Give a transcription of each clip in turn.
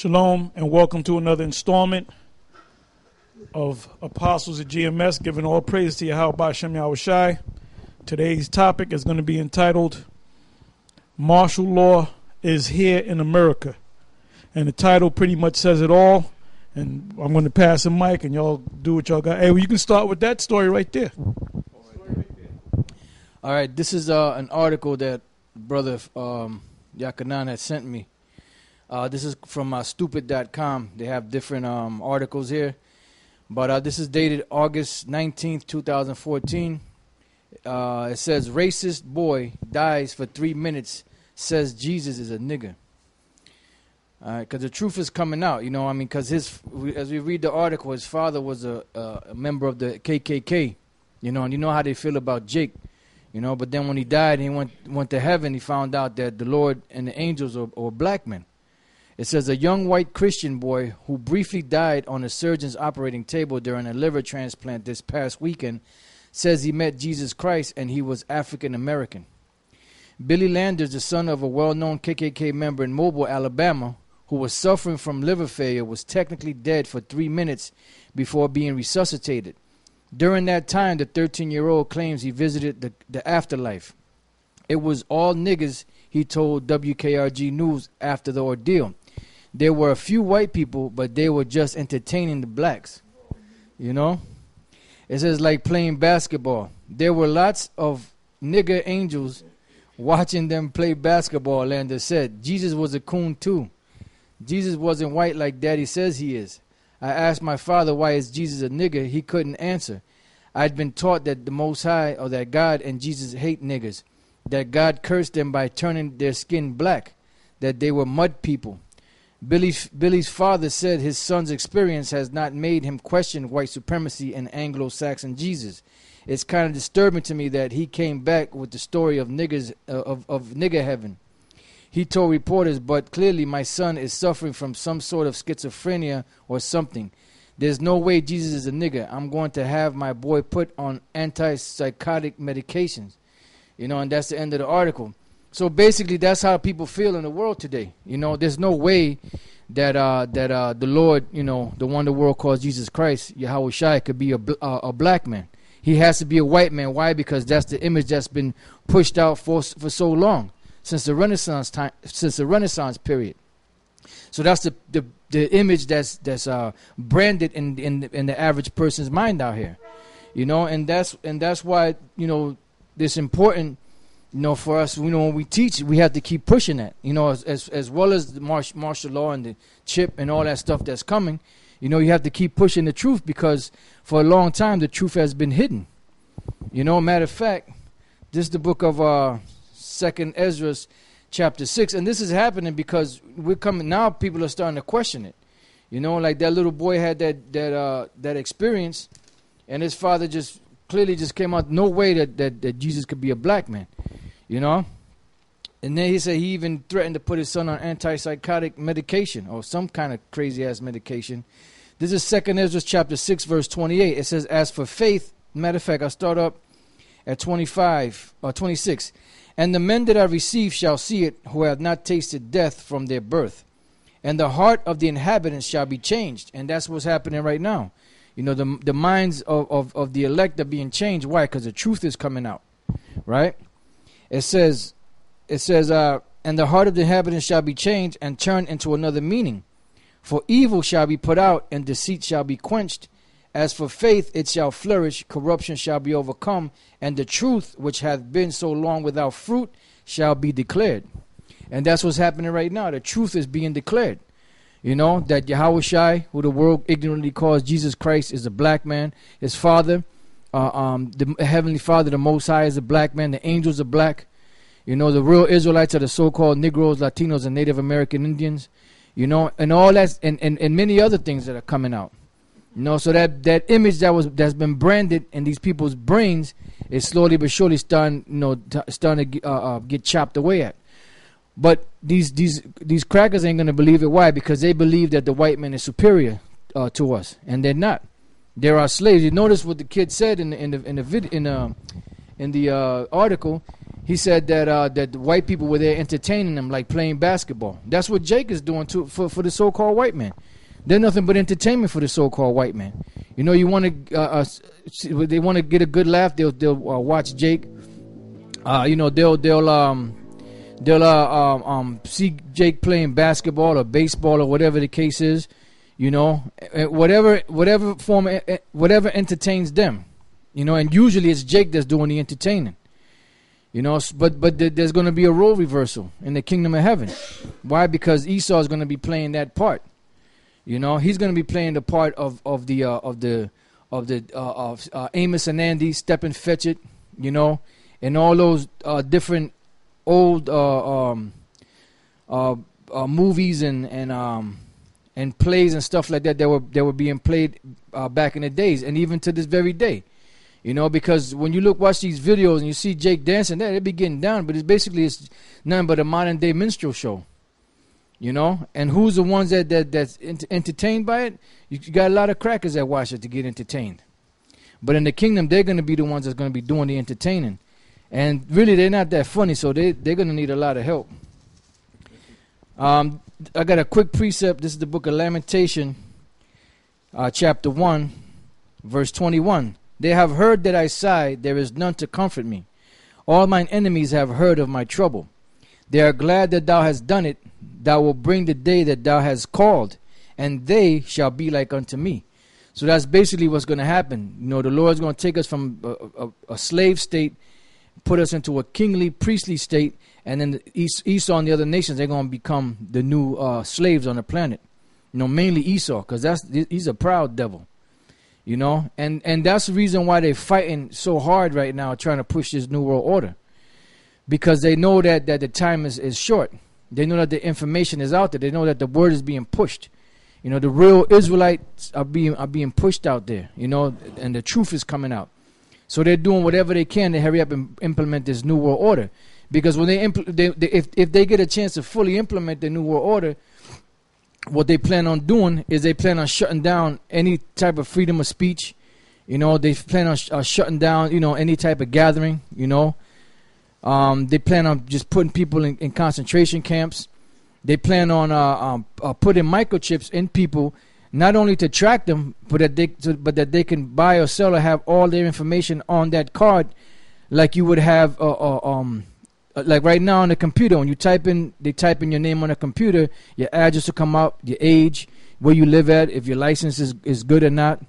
Shalom and welcome to another installment of Apostles at GMS, giving all praise to Yahweh B'Shem Yahushai. Today's topic is going to be entitled, Martial Law is Here in America. And the title pretty much says it all. And I'm going to pass the mic and y'all do what y'all got. Hey, well, you can start with that story right there. All right, this is an article that Brother Yakanan had sent me. This is from stupid.com. They have different articles here. But this is dated August 19th, 2014. It says, racist boy dies for 3 minutes, says Jesus is a nigger. Because the truth is coming out, you know, I mean, because as we read the article, his father was a member of the KKK, you know, and you know how they feel about Jake, you know, but then when he died and he went to heaven, he found out that the Lord and the angels are black men. It says a young white Christian boy who briefly died on a surgeon's operating table during a liver transplant this past weekend says he met Jesus Christ and he was African American. Billy Landers, the son of a well-known KKK member in Mobile, Alabama, who was suffering from liver failure, was technically dead for 3 minutes before being resuscitated. During that time, the 13-year-old claims he visited the afterlife. It was all niggers, he told WKRG News after the ordeal. There were a few white people, but they were just entertaining the blacks. You know? It says like playing basketball. There were lots of nigger angels watching them play basketball, Landers said. Jesus was a coon too. Jesus wasn't white like Daddy says he is. I asked my father why is Jesus a nigger. He couldn't answer. I'd been taught that the Most High, or that God and Jesus hate niggers, that God cursed them by turning their skin black, that they were mud people. Billy's father said his son's experience has not made him question white supremacy and Anglo-Saxon Jesus. It's kind of disturbing to me that he came back with the story of niggers of nigger heaven. He told reporters, but clearly my son is suffering from some sort of schizophrenia or something. There's no way Jesus is a nigger. I'm going to have my boy put on antipsychotic medications. You know, and that's the end of the article. So basically, that's how people feel in the world today. You know, there's no way that the Lord, you know, the one the world calls Jesus Christ, Yahweh Shai, could be a black man. He has to be a white man. Why? Because that's the image that's been pushed out for so long, since the Renaissance period. So that's the image that's branded in the average person's mind out here. You know, and that's why, you know, it's important. You know, for us, you know, when we teach, we have to keep pushing that. You know, as well as the martial law and the chip and all that stuff that's coming. You know, you have to keep pushing the truth because for a long time the truth has been hidden. You know, matter of fact, this is the book of 2nd Ezra, chapter 6, and this is happening because we're coming now. People are starting to question it. You know, like that little boy had that experience, and his father just clearly just came out. No way that Jesus could be a black man. You know, and then he said he even threatened to put his son on antipsychotic medication or some kind of crazy ass medication. This is 2nd Ezra chapter 6 verse 28. It says, as for faith, matter of fact, I'll start up at 25 or 26. And the men that I receive shall see it, who have not tasted death from their birth. And the heart of the inhabitants shall be changed. And that's what's happening right now. You know, the minds of the elect are being changed. Why? Because the truth is coming out. Right? It says, and the heart of the inhabitants shall be changed and turned into another meaning. For evil shall be put out, and deceit shall be quenched. As for faith, it shall flourish, corruption shall be overcome, and the truth, which hath been so long without fruit, shall be declared. And that's what's happening right now. The truth is being declared. You know, that Yahweh Shai, who the world ignorantly calls Jesus Christ, is a black man. His father, the Heavenly Father, the Most High, is a black man. The angels are black. You know, the real Israelites are the so-called Negroes, Latinos, and Native American Indians. You know, and all that, and many other things that are coming out. You know, so that image that's been branded in these people's brains is slowly but surely starting to get chopped away at. But these crackers ain't gonna believe it. Why? Because they believe that the white man is superior to us, and they're not. They're our slaves. You notice what the kid said in the article. he said that that the white people were there entertaining them like playing basketball. That's what Jake is doing for the so-called white man. They're nothing but entertainment for the so-called white man. You know, you want to they want to get a good laugh. They'll watch Jake. You know, they'll see Jake playing basketball or baseball or whatever the case is. You know, whatever entertains them. You know, and usually it's Jake that's doing the entertaining. You know, but there's going to be a role reversal in the kingdom of heaven. Why? Because Esau is going to be playing that part. You know, he's going to be playing the part of Amos and Andy, Step and Fetch It. You know, and all those different old movies and plays and stuff like that were being played back in the days, and even to this very day. You know, because when you watch these videos and you see Jake dancing there, they be getting down, but it's nothing but a modern day minstrel show. You know, and who's the ones that's entertained by it? You got a lot of crackers that watch it to get entertained. But in the kingdom, they're going to be the ones that's going to be doing the entertaining. And really, they're not that funny, so they're going to need a lot of help. I got a quick precept. This is the book of Lamentation, chapter 1, verse 21. They have heard that I sigh, there is none to comfort me. All mine enemies have heard of my trouble. They are glad that thou hast done it. Thou wilt bring the day that thou hast called, and they shall be like unto me. So that's basically what's going to happen. You know, the Lord's going to take us from a slave state, put us into a kingly, priestly state, and then Esau and the other nations, they're going to become the new slaves on the planet. You know, mainly Esau, because he's a proud devil. You know, and that's the reason why they're fighting so hard right now, trying to push this new world order, because they know that the time is short. They know that the information is out there. They know that the word is being pushed. You know, the real Israelites are being pushed out there. You know, and the truth is coming out. So they're doing whatever they can to hurry up and implement this new world order, because when if they get a chance to fully implement the new world order, what they plan on doing is they plan on shutting down any type of freedom of speech. You know, they plan on shutting down, you know, any type of gathering, you know. They plan on just putting people in concentration camps. They plan on putting microchips in people, not only to track them, but that they can buy or sell or have all their information on that card, like you would have like right now on the computer. When they type in your name on a computer, your address will come up, your age, where you live at, if your license is good or not,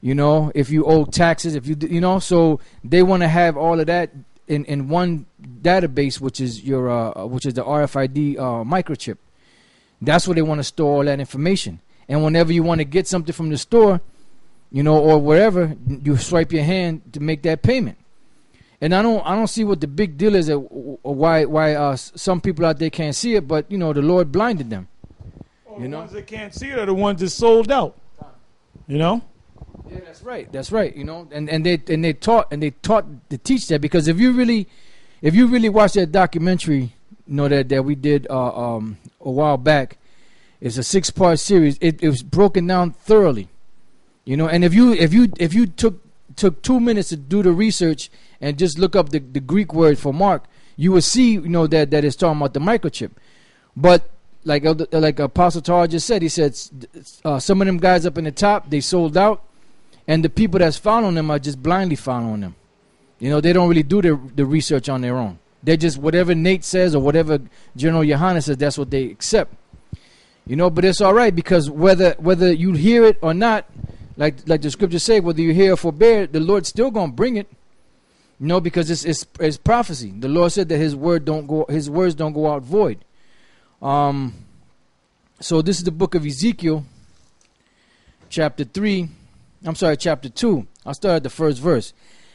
you know, if you owe taxes, you know. So they want to have all of that in one database, which is the RFID microchip. That's where they want to store all that information. And whenever you want to get something from the store, you know, or wherever, you swipe your hand to make that payment. And I don't see what the big deal is, or why some people out there can't see it, but you know, the Lord blinded them. Well, the ones that can't see it are the ones that sold out. You know? Yeah, that's right. That's right. You know, and they taught to teach that, because if you really watch that documentary, you know, that we did a while back, it's a 6-part series. It was broken down thoroughly. You know, and if you took 2 minutes to do the research and just look up the Greek word for mark, you will see, you know, that it's talking about the microchip. But like Apostle Tar just said, he said some of them guys up in the top, they sold out, and the people that's following them are just blindly following them. You know, they don't really do the research on their own. They just, whatever Nate says or whatever General Yohanan says, that's what they accept. You know, but it's all right, because whether you hear it or not, like the scriptures say, whether you hear or forbear, the Lord's still gonna bring it. You know, because it's prophecy. The Lord said that His words don't go out void. So this is the book of Ezekiel, chapter 2. I'll start at the first verse.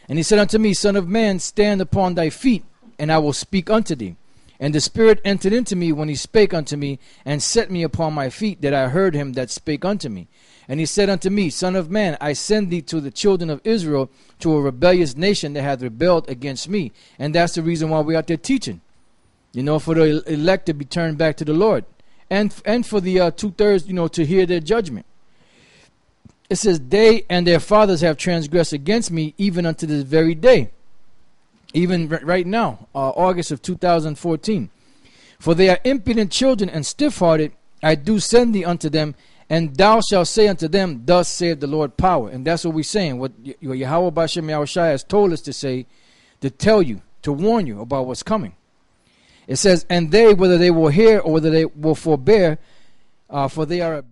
And he said unto me, Son of man, stand upon thy feet, and I will speak unto thee. And the Spirit entered into me when he spake unto me, and set me upon my feet, that I heard him that spake unto me. And he said unto me, Son of man, I send thee to the children of Israel, to a rebellious nation that hath rebelled against me. And that's the reason why we're out there teaching. You know, for the elect to be turned back to the Lord. And for the 2/3, you know, to hear their judgment. It says, they and their fathers have transgressed against me, even unto this very day. Even right now, August of 2014. For they are impudent children and stiff-hearted. I do send thee unto them, and thou shalt say unto them, thus saith the Lord power. And that's what we're saying. What Yahweh B'Shem Yahushua has told us to say, to tell you, to warn you about what's coming. It says, and they, whether they will hear or whether they will forbear, for they are